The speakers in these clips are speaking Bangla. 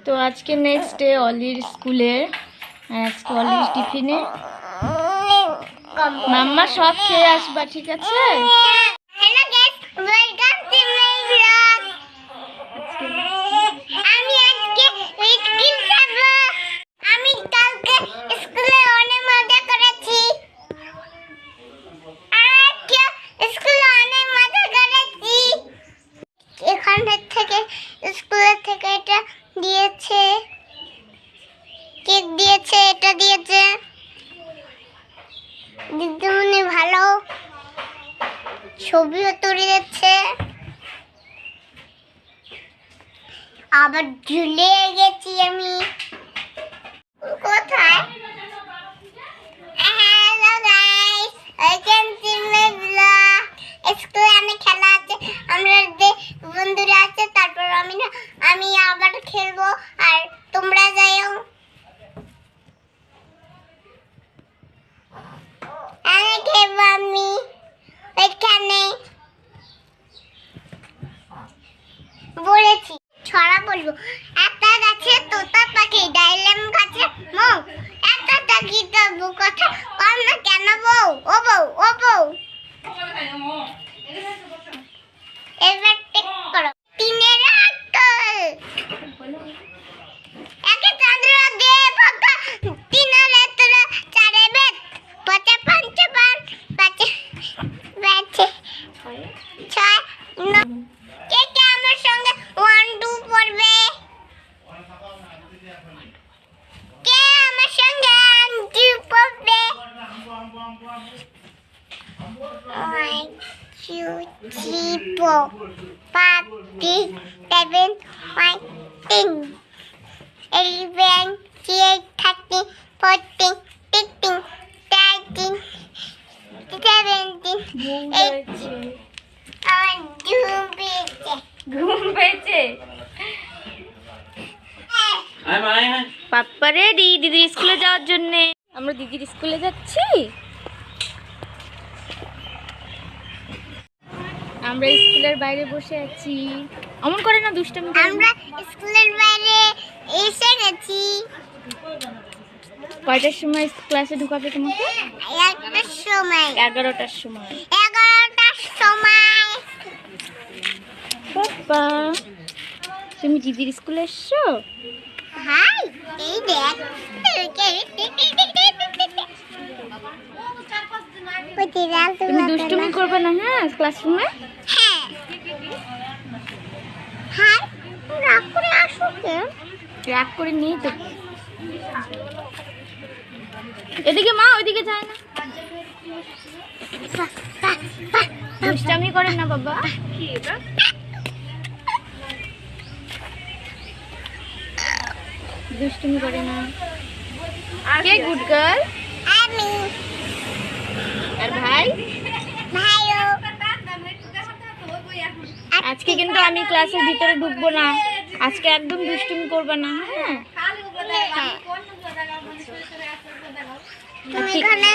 তো আজকে নেক্সট ডে অলির স্কুলের, আজকে অলির টিফিনে মাম্মা সব খেয়ে আসবা, ঠিক আছে? Hello guys, welcome to my blog. আমি আজকে উইটকিন খাবো। আমি কালকে স্কুলে অনেক মজা করেছি। আজকে স্কুলে অনেক মজা করেছি। এখান থেকে স্কুলের থেকে এটা দিয়েছে, কেক দিয়েছে, এটা দিয়েছে। দিদিমণি ভালো ছবিও তুলে দিচ্ছে। আবার ঝুলে গেছি আমি। কোথায়? Hello guys, welcome to my blog. স্কুলে অনেক খেলা আছে, আমরা বন্ধুরা আছে, তারপর আমি আবার খেলবো আর তোমরা যাও। আমি খেলবো, আমি এখানে বলেছি ছড়া বলবো। একটা গাছে তোতা পাখি, ডাইলেম গাছে মৌ, একটা টাকি তবু কথা কর না কেন বউ, ও বউ, ও বউ। এবার টেক করো। তিনের আটল একে চন্দ্র দে ফাঁকা, তিনের এতর চারে বেদ, পচে পঞ্চে পান পাচে বেচে ছয় নয়। কে কে আমার সঙ্গে 1 2 পড়বে? কে আমার সঙ্গে 1 2 পড়বে? 1 2 3 4 5 6 7 8 9 11 12 13 14 15 16 17 18 আমার ঘুম পেয়েছে। পাপ্পা রেডি দিদির স্কুলে যাওয়ার জন্য। আমরা দিদির স্কুলে যাচ্ছি। আমরা স্কুলের বাইরে বসে আছি। অমন করে না, দুষ্টামি করে না। আমরা স্কুলের বাইরে এসে গেছি। কয়টার সময় ক্লাসে ঢুকাবে তোমাকে? 1টার সময়। 11টার সময়। 11টার সময়। পাপ্পা, তুমি দিদির স্কুলে এসছো? হাই, এই দেখ। তুমি দুষ্টুমি করবে না, হ্যাঁ, ক্লাসরুমে? হ্যাঁ। হাই, রাগ করে আসো কে? রাগ করে নিয়ে তো। এদিকে মা, ওইদিকে যায় না। দুষ্টামি করেন না বাবা। দুষ্টুমি করে না। কে গুড গার্ল? আমি। আর ভাই? ভাইও। আজকে কিন্তু আমি ক্লাসের ভিতরে ঢুকবো না। আজকে একদম দুষ্টুমি করবে না, হ্যাঁ?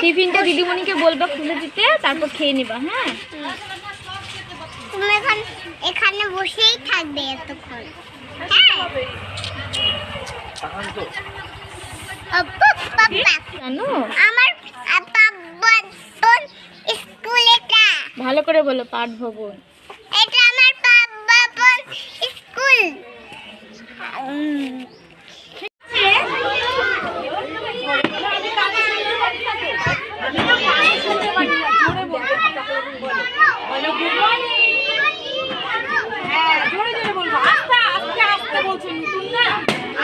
টিফিনটা দিদিমণিকে বলবা খুলে দিতে, তারপর খেয়ে নিবা, হ্যাঁ? তুমি এখানে বসেই থাকবে এতক্ষণ। হ্যাঁ। জানো, আমার পাঠভবন স্কুল এটা। ভালো করে বলো, পাঠভবন। এটা আমার পাঠভবন স্কুল।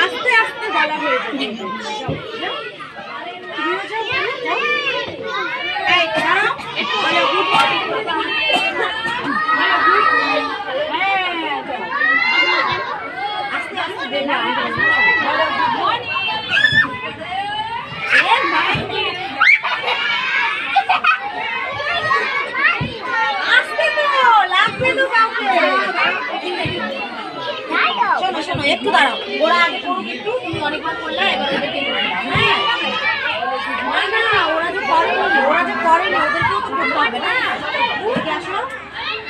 আস্তে আস্তে বলা হয়েছে। শোনো শোনো, একটু দাঁড়াও, ওরা আগে করুক একটু, তুমি অনেকবার করলে, এবার ওদেরকে হ্যাঁ। না না, ওরা যে করেনি ওদেরকেও তো করতে হবে না। এদিকে আসো,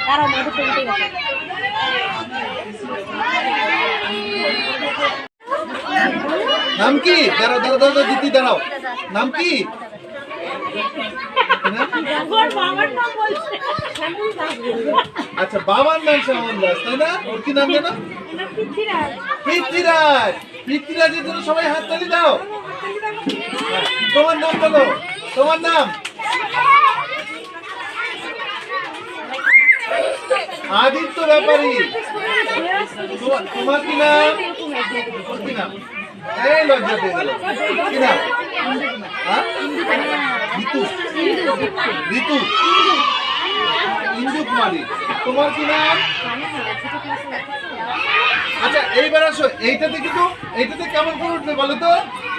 দাঁড়াও, মধ্যে ছবিতে গেছে। নাম কি? দাঁড়াও দাঁড়াও দাঁড়াও দিদি দাঁড়াও। নাম কি? আচ্ছা বাবার নাম শ্যামল দাস তাই না? ওর কি নাম জানো? পৃথ্বীরাজ। পৃথ্বীরাজের জন্য সবাই হাততালি দাও। তোমার নাম বলো, তোমার নাম? আদিত্য ব্যাপারী। তোমার কি নাম? কি নাম? এই লজ্জা পেয়ে গেল। কি নাম? ঋতু। ঋতু ইন্দু কুমারী। তোমার কি নাম? আচ্ছা এইবার আসো, এইটাতে কিন্তু এইটাতে কেমন করে উঠবে বলো তো?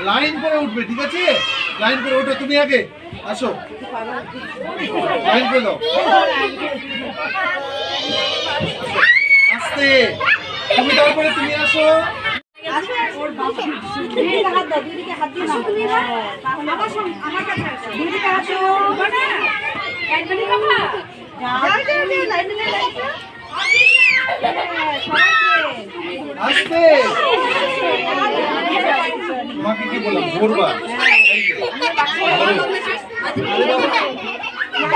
লাইন করে উঠবে, ঠিক আছে? লাইন করে উঠো, তুমি আগে আসো, লাইন করে দাও। আস্তে, তুমি তারপরে তুমি আসো। আস্তে, তোমাকে কি বললাম ঘুরবা?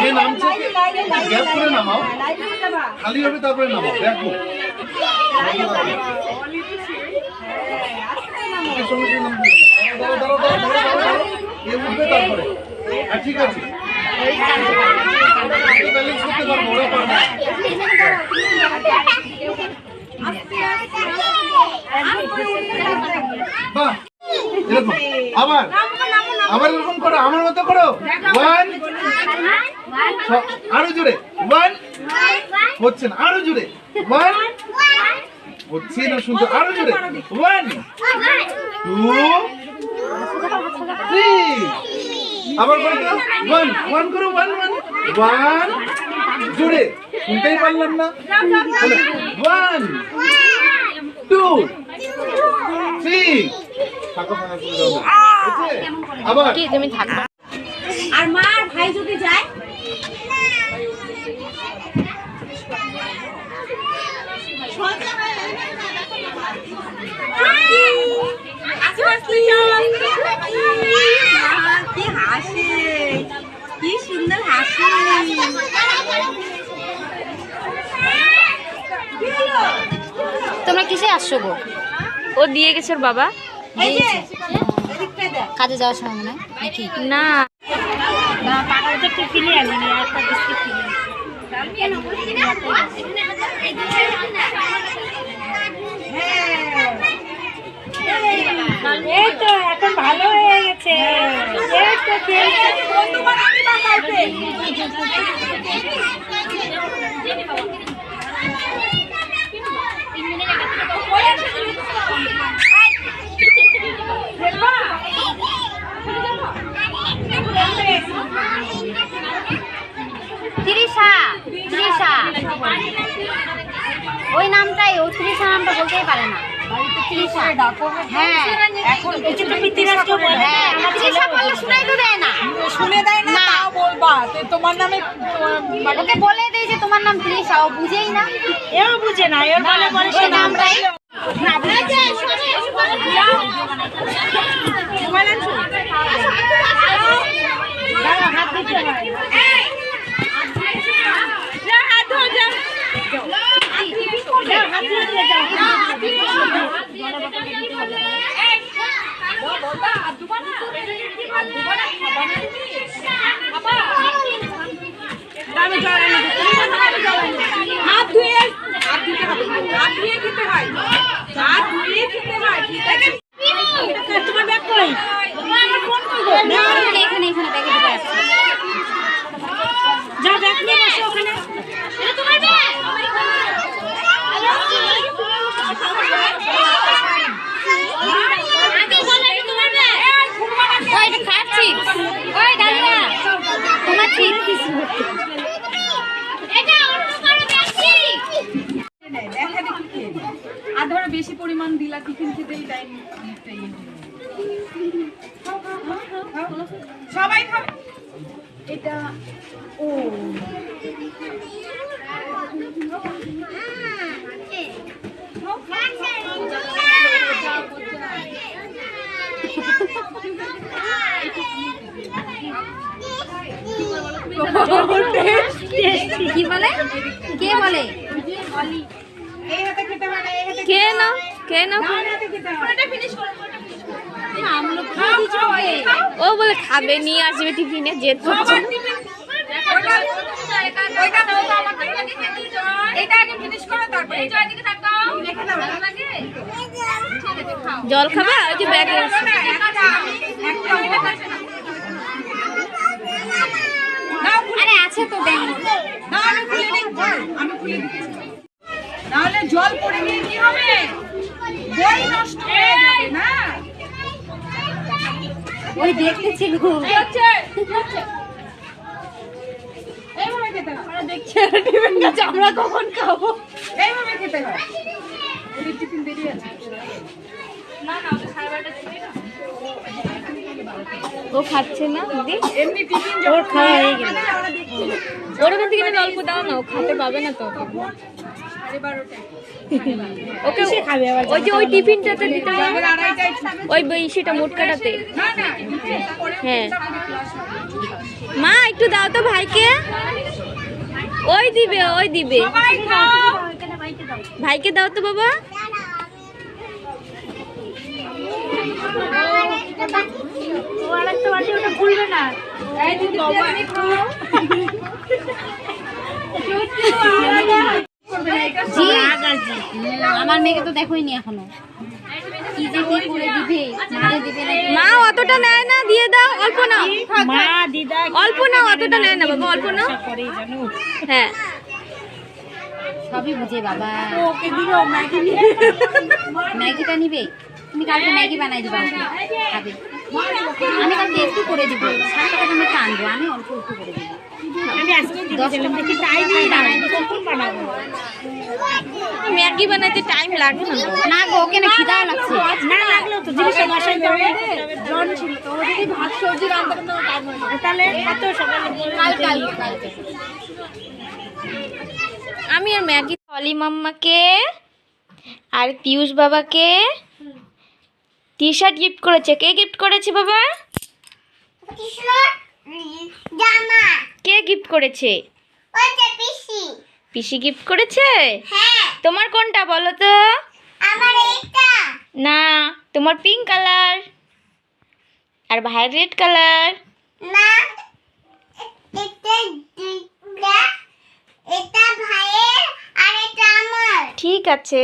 যে নামছে গ্যাপ করে নামাও, খালি হবে তারপরে নামাও। দেখো উঠবে তারপরে। ঠিক আছে, ব্যালেন্স করতে পারবো, ওরা পারবে না। বাহ, এরকম আবার আবার এরকম করো, আমার মতো করো। 1 আরো জোরে, 1 হচ্ছে না, আরো জোরে 1 হচ্ছে না, শুনতে আরো জোরে 1 2 3 আবার করো 1 1 করো 1 1 জোরে, শুনতেই পারলাম না। 1 2 3 থাকো ফাঁকা করে দাও। আবার কি তুমি থাকো। আর মা আর ভাই যদি যায় কি হাসি, কি সুন্দর হাসি। তোমরা কিসে আসছো গো? ও দিয়ে গেছে ওর বাবা কাজে যাওয়ার সময় মনে হয় নাকি? না এই তো এখন ভালো হয়ে গেছে। এই তো খেলছে, বন্ধু বানাতে বা কালকে। তৃষা, তৃষা ওই নামটাই, ও তৃষা নামটা বলতেই পারে না। হ্যাঁ এখন এই যে পৃথ্বীরাজকে বলে, হ্যাঁ তৃষা বললে শুনাই তো দেয় না। শুনে দেয় না, তাও বলবা তো তোমার নামে। ওকে বলে দেই যে তোমার নাম তৃষা, ও বুঝেই না। এও বুঝে না, এর বলে বলে ওই নামটাই হাত দিতে হয়। হাত ধরে যাও, হাত ধরে যাও। হাত ধুয়ে হাত ধুয়ে খেতে হয়, হাত ধুয়ে খেতে হয়। ঠিক আছে, তোমার ব্যাগ কই? আমার ফোন কই গো? এখানে এখানে ব্যাগে ঢুকে আসছে। যা ব্যাগ নিয়ে বসো ওখানে। এটা তোমার ব্যাগ? আগে বলো এটা তোমার ব্যাগ। ওই এটা খাচ্ছি, ওই ডালিয়া তোমার ঠিক এটা অন্য কারো ব্যাগ কি? দেখা দেখি খেয়ে নে। আর ধরো বেশি পরিমাণ দিলা, টিফিন খেতেই টাইম অনেকটাই। সবাই খাবে এটা। ও কি বলে কে বলে কে নাও কে নাও ও বলে খাবে নিয়ে আসবে টিফিনে জেদ করছে জল খাবা ওই যে ব্যাগে আরে আছে তো ব্যাগ তাহলে জল পড়ে গিয়ে কি হবে বই নষ্ট হয়ে যাবে না ওই দেখতেছি গো এইভাবে খেতে হয় দেখছি টিফিন কাছে আমরা কখন খাবো এইভাবে খেতে হয় ওই টিফিন দেরি আছে ও খাচ্ছে না দিদি এমনি টিফিন ওর যখন খাওয়া হয়ে গেল আমরা দেখছি ওর ওখান থেকে নিয়ে অল্প দাও না ও খেতে পাবে না তো ওকে খাবে ওই যে ওই টিফিনটাতে দিতে হবে ওই সেটা মোটকাটাতে না না হ্যাঁ মা একটু দাও তো ভাইকে ওই দিবে ওই দিবে সবাই খাও ভাইকে দাও তো বাবা এই দিদি তুমি খাও আমার মেয়েকে তো দেখোইনি এখনো কি যে কি করে দিবে মারে দিবে নাকি মা অতটা নেয় না দিয়ে দাও অল্প নাও অল্প নাও অতটা নেয় না বাবা অল্প নাও হ্যাঁ সবই বুঝে বাবা ম্যাগিটা নিবে তুমি কালকে ম্যাগি বানাই দিবা খাবে আমি কালকে একটু করে দিব 60 টাকা আমি টানবো আমি অল্প একটু করে দিব ম্যাগি বানাইতে টাইম লাগে না না গো ওকে না খিদাও লাগছে না লাগলো তো জিনিসটা বসাইতে হবে জন ছিল তো ও যদি ভাত সবজি রান্না করতে টাইম হয় তাহলে এত সকালে কাল আমি আর ম্যাগি অলি মাম্মাকে আর পিয়ুষ বাবাকে টি শার্ট গিফট করেছে কে গিফট করেছে বাবা জামা কে গিফট করেছে ওই যে পিসি পিসি গিফট করেছে হ্যাঁ তোমার কোনটা বলো তো আমার এইটা না তোমার পিঙ্ক কালার আর ভাইয়ের রেড কালার না এটা দুইটা এটা ভাইয়ের আর এটা আমার ঠিক আছে